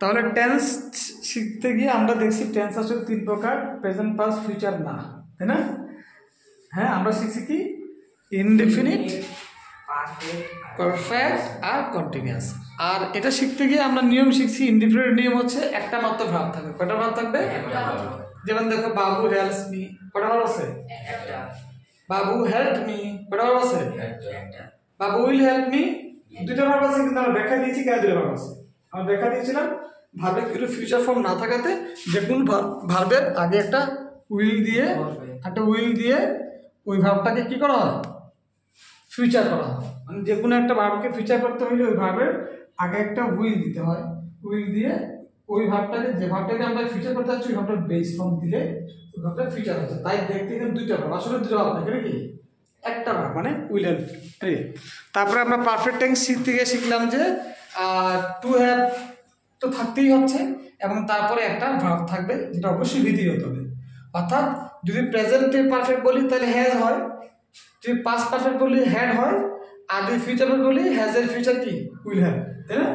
তাহলে টেন্স শিখতে গিয়ে আমরা দেখছি টেন্স আসলে তিন প্রকার, প্রেজেন্ট, পাস্ট, ফিউচার না, তাই না? হ্যাঁ, আমরা শিখছি কি ইনডিফিনিট, পারফেক্ট আর কন্টিনিউয়াস। আর এটা শিখতে গিয়ে আমরা নিয়ম শিখছি, ইনডিফিনিট নিয়ম হচ্ছে একটা মাত্র ভার্ব থাকবে। কয়টা ভার্ব থাকবে? যেমন দেখো, বাবু হেল্পস মি, কয়টা ভার্ব আছে? বাবু হেল্প মি, কয়টা ভার্ব আছে? বাবু উইল হেল্প মি, দুইটা ভার্ব আছে, কিন্তু আমরা ব্যাখ্যা দিয়েছি কেন দুটো ভার্ব আছে। আমরা ব্যাখ্যা দিয়েছিলাম ভার্বের কিন্তু ফিউচার ফর্ম না থাকাতে যে কোন ভার্বের আগে একটা উইল দিয়ে ওই ভার্বটাকে কি করা হয়? ফিউচার করা হয়। মানে যে কোনো একটা ভার্বকে ফিউচার করতে হলে ওই ভার্বের আগে একটা উইল দিতে হয়। উইল দিয়ে ওই ভার্বটাকে, যে ভার্বটাকে আমরা ফিউচার করতে যাচ্ছি, ওই ভার্বটার বেস ফর্ম দিলে ওই ভার্বটা ফিউচার হচ্ছে। তাই দেখতে গেলে দুইটা ভার্ব, আসলে দুটো ভার্ব না, কি একটা ভার্ব মানে উইল এন্ড ফ্রি। তারপরে আমরা পারফেক্ট টেন্স শিখতে গিয়ে শিখলাম যে টু হ্যাভ তো থাকতেই হচ্ছে, এবং তারপরে একটা ভার্ব থাকবে যেটা অবশ্যই ভিত্তি হতে হবে। অর্থাৎ যদি প্রেজেন্টে পারফেক্ট বলি তাহলে হ্যাজ হয়, যদি পাস্ট পারফেক্ট বলি হ্যাড হয়, আর যদি ফিউচার বলি হ্যাজ এর ফিউচার কি উইল হ্যাভ, তাই না?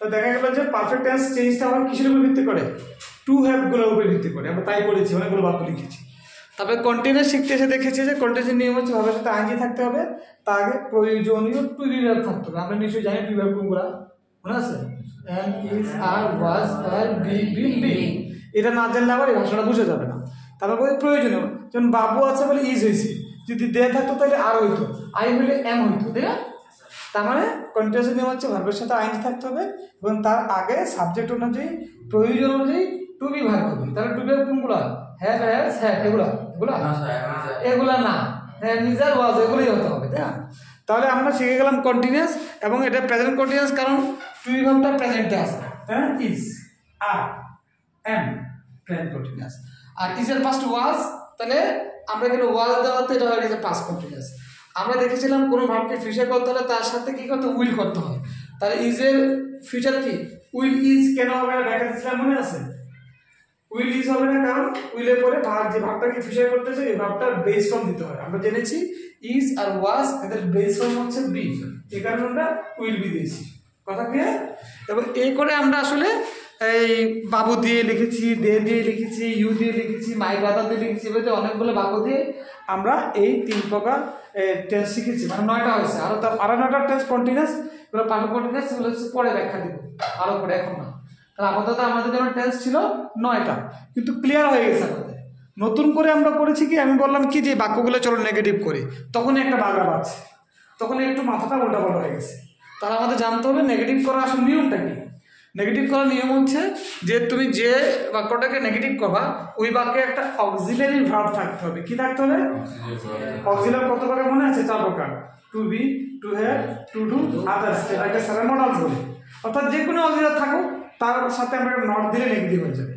তো দেখা গেল যে পারফেক্ট টেন্স চেঞ্জটা হয় কিসের উপর ভিত্তি করে? টু হ্যাভ গুলোর উপর ভিত্তি করে। আমরা তাই করেছি, অনেকগুলো বাক্য লিখেছি। তারপরে কন্টিনিউয়াস শিখতে এসে দেখেছি যে কন্টিনিউয়াস নিয়ম হচ্ছে ভাবের সাথে আইনজি থাকতে হবে, তার আগে প্রয়োজনীয় টু বি ভার্ব থাকতে হবে। আমরা নিশ্চয়ই জানি টু বি ভার্ব কোনগুলো, মনে আছে? Am, is, are, was, are, be, been, be. এটা না জানলে আবার এই ভাষাটা বুঝে যাবে না। তারপরে প্রয়োজনীয়, যেমন বাবু আছে বলে ইজ হয়েছে, যদি দে থাকতো তাহলে আর হইতো, আই হইলে এম হইতো, তাই না? তার মানে কন্টিনিউয়াস নিয়ম হচ্ছে ভার্বের সাথে আইনজি থাকতে হবে এবং তার আগে সাবজেক্ট অনুযায়ী, প্রয়োজন অনুযায়ী টু বি ভার্ব হবে। তাহলে টু বি ভার্ব কোনগুলো? হ্যাভ, হ্যাজ, হ্যাড, এগুলা না, হ্যাঁ, নিজের, ওয়াজ, এগুলোই হতে হবে, তাই না? তাহলে আমরা শিখে গেলাম কন্টিনিউয়াস, এবং এটা প্রেজেন্ট কন্টিনিউয়াস, কারণ টু বি ভার্বটা প্রেজেন্টে আছে, তাই না? Is, are, am, present continuous. আর ইজ এর পাস্ট ওয়াজ, তাহলে আমরা এখানে ওয়াজ দেওয়াতে এটা হয়ে গেছে পাস্ট কন্টিনিউয়াস। আমরা দেখেছিলাম কোনো ভার্বকে ফিউচার করতে হলে তার সাথে কি করতে? উইল করতে হয়। তাহলে ইজ এর ফিউচার কি? Will is. কেন হবে না দেখা দিয়েছিলাম, মনে আছে? উইল ইজ হবে না কারণ উইলের পরে যে ভার্বটাকে ফিউচার করতেছে এই ভার্বটার বেস ফর্ম দিতে হয়। আমরা জেনেছি ইজ আর ওয়াজ এদের বেস ফর্ম হচ্ছে বি, এই কারণে আমরা উইল বি দিয়েছি। কথা ক্লিয়ার? এবং এই করে আমরা আসলে এই বাবু দিয়ে লিখেছি, দে দিয়ে লিখেছি, ইউ দিয়ে লিখেছি, মাই ব্রাদার দিয়ে লিখেছি, এভাবে অনেকগুলো বাক্য দিয়ে আমরা এই তিন প্রকার টেন্স শিখেছি। মানে 9টা হয়েছে। আরো 9টা টেন্স কন্টিনিউয়াস, এগুলো পারফেক্ট কন্টিনিউয়াস, এগুলো হচ্ছে পরে ব্যাখ্যা দিব আরো পরে, এখন না। তাহলে আপাতত আমাদের যেমন টেন্স ছিল 9টা, কিন্তু ক্লিয়ার হয়ে গেছে আমাদের। নতুন করে আমরা করেছি কি, আমি বললাম কি যে বাক্যগুলো চলো নেগেটিভ করি, তখনই একটা বাগড়া বাজছে, তখন একটু মাথাটা উল্টাপাল্টা হয়ে গেছে। তাহলে আমাদের জানতে হবে নেগেটিভ করার আসলে নিয়মটা কি। নেগেটিভ করার নিয়ম হচ্ছে যে তুমি যে বাক্যটাকে নেগেটিভ করবা ওই বাক্যে একটা অক্সিলারি ভার্ব থাকতে হবে। কি থাকতে হবে? অক্সিলারি কত প্রকার মনে আছে? 4 প্রকার। To be, to have, to do, others, এটাকে সারা মডেল বলে। অর্থাৎ যে কোনো অক্সিলারি থাকুক তার সাথে আমরা নট দিলে নেগেটিভ হয়ে যাবে,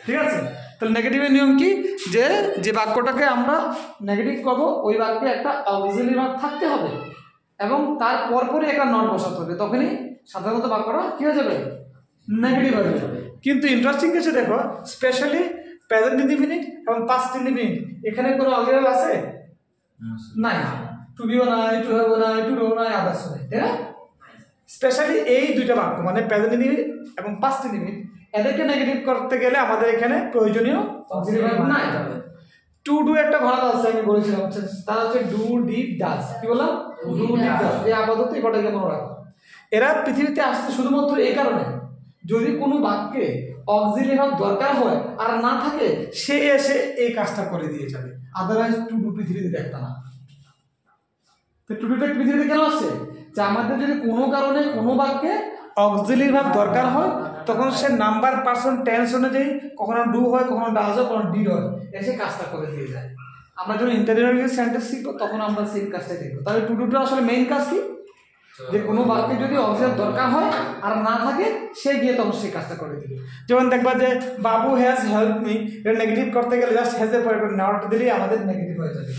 ঠিক আছে? তাহলে নেগেটিভের নিয়ম কি, যে বাক্যটাকে আমরা নেগেটিভ করবো ওই বাক্যে একটা অক্সিলারি ভার্ব থাকতে হবে এবং তার পরপরই একটা নট বসাতে হবে, তখনই সাধারণত বাক্যটা কি হয়ে যাবে? নেগেটিভ হয়ে যাবে। কিন্তু ইন্টারেস্টিং কিছু দেখো, স্পেশালি প্রেজেন্ট ইনডিফিনিট এবং পাস্ট ইনডিফিনিট, এখানে কোনো অক্সিলারি আছে? নাই। টু বিও নাই, টু হ্যাভও নাই, টু ডু নাই, আদার্স নাই, তাই না? স্পেশালি এই দুইটা বাক্য মানে প্রেজেন্ট ইনডিফিনিট এবং পাস্ট ইনডিফিনিট, এদেরকে নেগেটিভ করতে গেলে আমাদের এখানে প্রয়োজনীয় অক্সিলারি ভার্ব নাই। টু ডু একটা ভার্ব আছে, আমি বলেছিলাম হচ্ছে তার হচ্ছে ডু, ডিড, ডাজ। কি বললাম? Do, did, does. এই আপাতত এই কটাকে মনে রাখো। এরা পৃথিবীতে আসছে শুধুমাত্র এই কারণে, যদি কোনো বাক্যে অক্সিলারি ভার্ব দরকার হয় আর না থাকে, সে এসে এই কাজটা করে দিয়ে যাবে। আদারওয়াইজ টু ডু পৃথিবীতে দেখতা না। তো টু ডুটা পৃথিবীতে কেন আসছে? যে আমাদের যদি কোনো কারণে কোনো বাক্যে অক্সিলারি ভার্ব দরকার হয় তখন সে নাম্বার, পার্সন, টেন্স অনুযায়ী কখনো ডু হয়, কখনো ডাজ হয়, কখনো ডিড হয়, এসে কাজটা করে দিয়ে যায়। আমরা যখন ইন্টারোগেটিভ সেন্টেন্স শিখবো তখন আমরা সেই কাজটা দেখবো। তাহলে টু ডুটা আসলে মেইন কাজ কি, যে কোনো বাক্যে যদি অক্সিলারি দরকার হয় আর না থাকে সে গিয়ে তখন সেই কাজটা করে দিবে। যেমন দেখবা যে বাবু হ্যাজ হেল্প মি, এটা নেগেটিভ করতে গেলে জাস্ট হ্যাজ এর পরে নট দিলেই আমাদের নেগেটিভ হয়ে যাবে,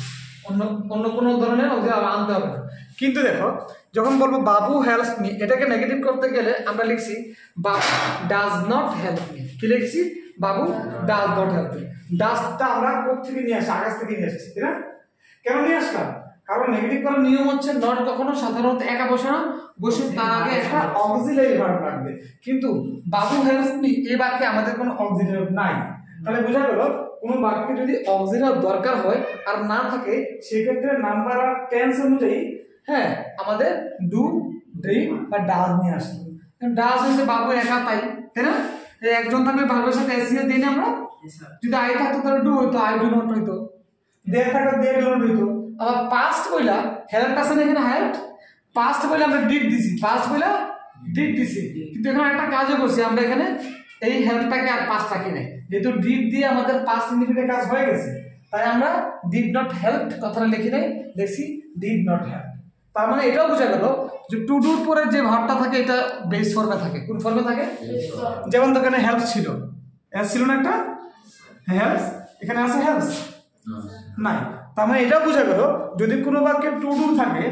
অন্য কোনো ধরনের অক্সিলারি আনতে হবে না। কিন্তু দেখো যখন বলবো বাবু হেল্পস মি, এটাকে নেগেটিভ করতে গেলে আমরা লিখছি বাবু ডাজ নট হেল্প মি। কি লিখছি? বাবু ডাজ নট হেল্প মি। ডাজটা আমরা কোথা থেকে নিয়ে আসি? আকাশ থেকে নিয়ে আসছি, তাই না? কেন নিয়ে আসলাম? কারণ নেগেটিভ করার নিয়ম হচ্ছে নট কখনো সাধারণত একা বসে না, বসে তার আগে একটা অক্সিলারি ভার্ব লাগবে। কিন্তু বাবু হেল্পস মি এই বাক্যে আমাদের কোনো অক্সিলারি ভার্ব নাই। তাহলে বোঝা গেল কোনো বাক্যে যদি অক্সিলারি দরকার হয় আর না থাকে সেক্ষেত্রে নাম্বার আর টেন্স অনুযায়ী হ্যাঁ আমাদের ডু, ড্রিম বা ডাজ নিয়ে আসবে। ডাজ হচ্ছে বাবু একা, তাই না? একজন থাকলে ভার্বের সাথে এসিএস দিই না আমরা। যদি আই থাকতো তাহলে ডু হইতো, আই ডু নট হইতো। দেয়ার থাকলে দেয়ার ডু নট হইতো। আবার পাস্ট কইলা হেল্প আছে না, এখানে হেল্প পাস্ট কইলা আমরা ডিড দিছি, পাস্ট কইলা ডিড দিছি, কিন্তু এখানে একটা কাজও করছি আমরা, এখানে এই হেল্পটাকে আর পাস্ট রাখি নাই, যেহেতু ডিড দিয়ে আমাদের পাস্ট ইনডিফিনিট কাজ হয়ে গেছে, তাই আমরা ডিড নট হেল্প কথাটা লিখি নাই, লিখছি ডিড নট হেল্প। তার মানে এটাও বোঝা গেল যে টু ডুর পরে যে ভার্বটা থাকে এটা বেস ফর্মে থাকে। কোন ফর্মে থাকে? যেমন তো এখানে হেল্প ছিল, এস ছিল না একটা হেল্পস, এখানে আছে হেল্পস নাই। তার মানে এটাও বোঝা গেল যদি কোনো বাক্যে টু ডু থাকে,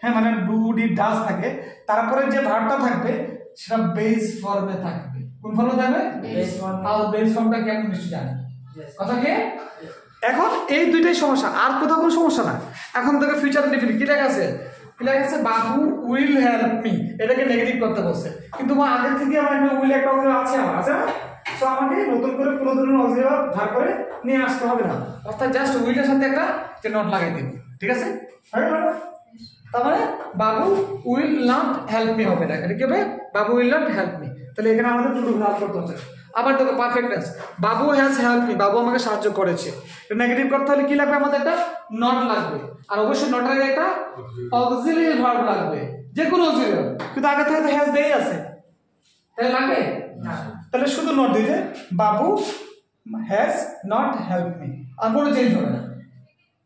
হ্যাঁ মানে ডু ডিড ডাজ থাকে, তারপরে যে ভার্বটা থাকবে সেটা বেস ফর্মে থাকবে। কোন ফর্মে থাকবে? Base form. আর বেস ফর্মটা কি আপনি নিশ্চয়ই জানেন। কথা কি? এখন এই দুইটাই সমস্যা, আর কোথাও কোনো সমস্যা না। এখন থেকে ফিউচার ইনডিফিনিট কি লেখা আছে? কি লেখা আছে? বাবু উইল হেল্প মি, এটাকে নেগেটিভ করতে বলছে, কিন্তু আগে থেকে আমার এখানে উইল একটা আছে, আমার আছে না, সো আমাকে নতুন করে কোনো ধরনের অক্সিলারি ভাগ করে নিয়ে আসতে হবে না, অর্থাৎ জাস্ট উইলের সাথে একটা যে নট লাগাই দেব। ঠিক আছে? তারপরে বাবু উইল নট হেল্প মি হবে না, এটা কি হবে? বাবু উইল নট হেল্প মি। তাহলে এখানে আমাদের টু ডু ভাগ করতে হচ্ছে। আবার দেখো perfect tense, Babu has help me, বাবু আমাকে সাহায্য করেছে। এটা নেগেটিভ করতে হলে কি লাগবে? আমাদের একটা নট লাগবে, আর অবশ্যই নটের আগে একটা অক্সিলারি ভার্ব লাগবে, যে কোনো অক্সিলারি। কিন্তু আগে থেকে তো হ্যাজ দেই আছে, তাহলে লাগবে না, তাহলে শুধু নট দিতে বাবু হ্যাজ নট হেল্প মি, আর কোনো চেঞ্জ হবে না।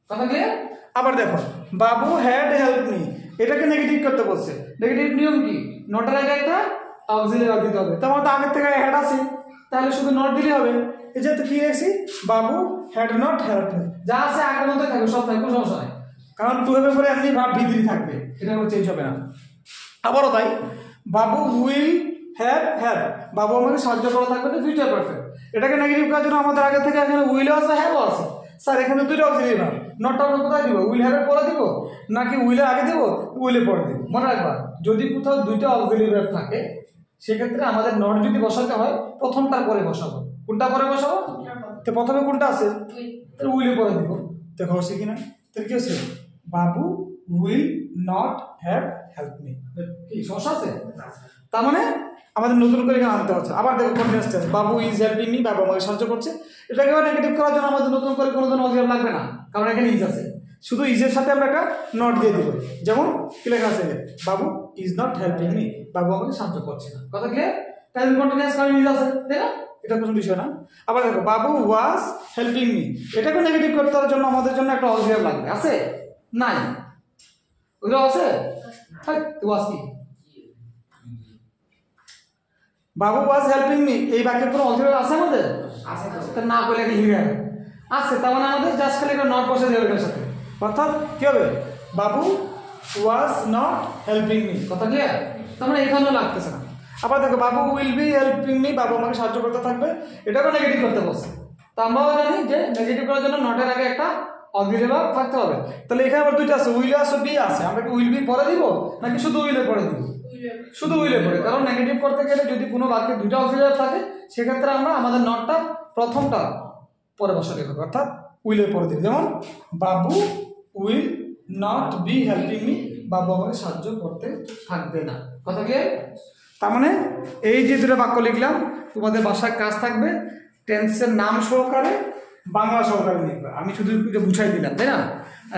কথা ক্লিয়ার? আবার দেখো বাবু হ্যাড হেল্প মি, এটাকে নেগেটিভ করতে বলছে। নেগেটিভ নিয়ম কি? নটের আগে একটা অক্সিলারি ভার্ব দিতে হবে। তোমার তো আগে থেকে হ্যাড আছে, তাহলে শুধু নট দিলে হবে। এই যে তো কি লিখছি? বাবু হ্যাড নট হেল্প মি, যা আছে আগের মতোই থাকবে, সব থাকবে, কোনো সমস্যা নাই, কারণ টু হবে পরে এমনি ভার্ব ভিতরে থাকবে, এটা কোনো চেঞ্জ হবে না। আবারও তাই, বাবু উইল হ্যাভ হেল্প, বাবু আমাকে সাহায্য করা থাকবে, তো ফিউচার পারফেক্ট। এটাকে নেগেটিভ করার জন্য আমাদের আগে থেকে এখানে উইলও আছে হ্যাভও আছে। স্যার এখানে দুইটা অক্সিলারি ভার্ব, নটটা আমরা কোথায় দিব? উইল হ্যাভের পরে দিব নাকি উইলের আগে দিব, উইলের পরে দিব? মনে রাখবা যদি কোথাও দুইটা অক্সিলারি ভার্ব থাকে সেক্ষেত্রে আমাদের নট যদি বসাতে হয় প্রথমটার পরে বসাবো। কোনটা পরে বসাবো? তো প্রথমে কোনটা আছে? তাহলে উইলের পরে দিব। দেখো হচ্ছে কিনা? তাহলে কি হচ্ছে? বাবু will not have help me. কি সমস্যা আছে? তার মানে আমাদের নতুন করে এখানে আনতে হচ্ছে। আবার দেখো continuous tense, Babu is helping me, বাবু আমাকে সাহায্য করছে। এটাকে নেগেটিভ করার জন্য আমাদের নতুন করে কোনো ধরনের অক্সিলারি লাগবে না, কারণ এখানে ইজ আছে। শুধু ইজের সাথে আমরা একটা নট দিয়ে দিব, যেমন কি লেখা আছে? বাবু ইজ নট হেল্পিং মি, বাবু আমাকে সাহায্য করছে না। কথা ক্লিয়ার? তাহলে কন্টিনিউয়াস কারণ ইজ আছে, তাই না? এটা কোনো বিষয় না। আবার দেখো বাবু ওয়াজ হেল্পিং মি, এটাকে নেগেটিভ করতে হওয়ার জন্য আমাদের জন্য একটা অক্সিলারি লাগবে, আছে? নাই? ওইটা আছে? ওয়াজ কি? বাবু ওয়াজ হেল্পিং মি, এই বাক্যের কোনো অক্সিলারি আছে আমাদের? আছে। তা না বলে কি লিখে আছে, তার মানে আমাদের জাস্ট খালি একটা নট বসে দেবে এর সাথে, অর্থাৎ কি হবে? বাবু ওয়াজ নট হেল্পিং মি। কথা ক্লিয়ার? তার মানে এখানেও লাগতেছে না। আবার দেখো বাবু উইল বি হেল্পিং মি, বাবু আমাকে সাহায্য করতে থাকবে, এটাকে নেগেটিভ করতে বলছে। তা আমরাও জানি যে নেগেটিভ করার জন্য নটের আগে একটা অক্সিলারি ভার্ব থাকতে হবে। তাহলে এখানে আবার দুইটা আছে, উইল আছে, বি আছে। আমরা কি উইল বি পরে দিব নাকি শুধু উইলে পরে দিব? শুধু উইলে পরে, কারণ নেগেটিভ করতে গেলে যদি কোনো বাক্যে দুইটা অক্সিলারি থাকে সেক্ষেত্রে আমরা আমাদের নটটা প্রথমটা পরে বসাতে হবে, অর্থাৎ উইলের পরে দিব। যেমন বাবু will not be helping me, বাবু আমাকে সাহায্য করতে থাকবে না। কথা কি? তার মানে এই যে দুটো বাক্য লিখলাম, তোমাদের বাসায় কাজ থাকবে টেন্সের নাম সহকারে বাংলা সহকারে লিখবা। আমি শুধু বুঝাই দিলাম, তাই না?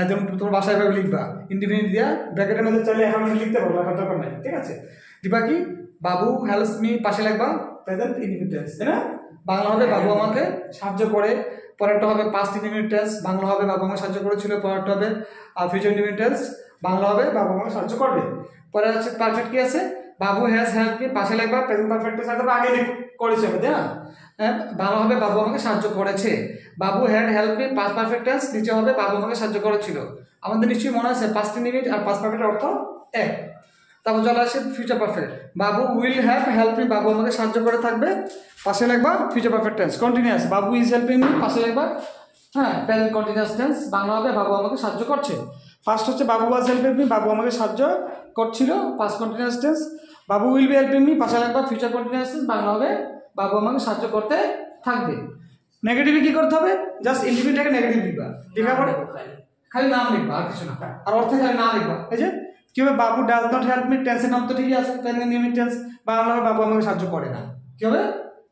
যেমন তোমার বাসায় এভাবে লিখবা, ইন্ডিপেন্ডেন্ট দিয়া ব্র্যাকেটের মধ্যে চাইলে এখন লিখতে পারবো, লেখার দরকার নাই। ঠিক আছে? দিবা কি? বাবু হেল্পস মি, পাশে লিখবা প্রেজেন্ট ইনডিফিনিট টেন্স, তাই না? বাংলা হবে বাবু আমাকে সাহায্য করে, পরেরটা হবে পাস্ট ইনডিফিনিট টেন্স, বাংলা হবে বাবু আমাকে সাহায্য করেছিল। পরেরটা হবে ফিউচার ইনডিফিনিট টেন্স, বাংলা হবে বাবু আমাকে সাহায্য করবে। পরে হচ্ছে পারফেক্ট কি আছে? বাবু হ্যাজ হেল্প মি, পাশে লিখবা প্রেজেন্ট পারফেক্ট টেন্স, আগে করেছে হবে, তাই না? বাংলা হবে বাবু আমাকে সাহায্য করেছে। বাবু had help me, past perfect tense, নিচে হবে বাবু আমাকে সাহায্য করেছিল। আমাদের নিশ্চয়ই মনে আছে পাস্ট ইনডিফিনিট আর পাস্ট পারফেক্টের অর্থ এক। তারপর চলে আসে future perfect, Babu will have help me, বাবু আমাকে সাহায্য করে থাকবে, পাশে লিখবা future perfect tense. Continuous, Babu is helping me, পাশে লিখবা প্রেজেন্ট কন্টিনিউয়াস টেন্স, বাংলা হবে বাবু আমাকে সাহায্য করছে। ফার্স্ট হচ্ছে বাবু ওয়াজ হেল্পিং মি, বাবু আমাকে সাহায্য করছিল, past continuous tense. Babu will be helping me, পাশে লাগবে ফিউচার কন্টিনিউয়াস টেন্স, বাংলা হবে বাবু আমাকে সাহায্য করতে থাকবে। নেগেটিভে কি করতে হবে? জাস্ট ইন্ডিভিজুয়ালটাকে নেগেটিভ লিখবা, লেখার পরে খালি নাম লিখবা, আর কিছু না, আর অর্থে খালি না লিখবা। এই যে কি হবে, বাবু ডাজ নট হেল্প মি, টেন্সের নাম তো ঠিকই আছে, নিয়মিত টেন্স, বাংলা হবে বাবু আমাকে সাহায্য করে না। কি হবে?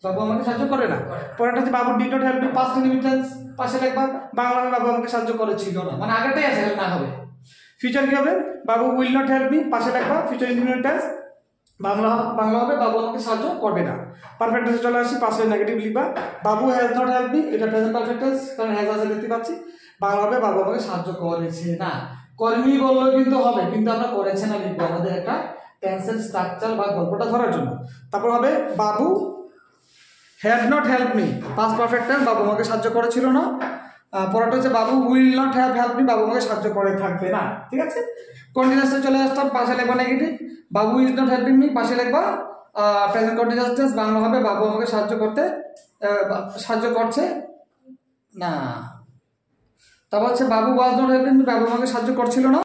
বাবু আমাকে সাহায্য করে না। পরেরটা হচ্ছে বাবু did not help me, past নিয়মিত টেন্স, পাশে লিখবা বাংলা হবে বাবু আমাকে সাহায্য করেছিল না, মানে আগেরটাই আছে, না হবে। ফিউচার কি হবে? বাবু উইল নট হেল্প মি, পাশে লিখবা ফিউচার ইনডিফিনিট টেন্স, বাংলা হবে বাবু আমাকে সাহায্য করবে না। পারফেক্ট টেন্সে চলে আসি, পাশে নেগেটিভ লিখবা, বাবু হ্যাজ নট হেল্প মি, এটা প্রেজেন্ট পারফেক্ট টেন্স, কারণ হ্যাজ আছে দেখতে পাচ্ছি। বাংলা হবে বাবু আমাকে সাহায্য করেছে না। করেনি বললেও কিন্তু হবে, কিন্তু আমরা করেছে না লিখবো, আমাদের একটা টেন্সের স্ট্রাকচার বা গল্পটা ধরার জন্য। তারপর হবে বাবু had not help me, past perfect tense, বাবু আমাকে সাহায্য করেছিল না। পরেরটা হচ্ছে বাবু will not have help me, বাবু আমাকে সাহায্য করে থাকবে না। ঠিক আছে, কন্টিনিউয়াসে চলে আসতাম, পাশে লিখবা negative, Babu is not helping me, পাশে লিখবা প্রেজেন্ট কন্টিনিউয়াস টেন্স, বাংলা হবে বাবু আমাকে সাহায্য করছে না। তারপর হচ্ছে বাবু ওয়াজ নট হেল্পিং মি, বাবু আমাকে সাহায্য করছিল না।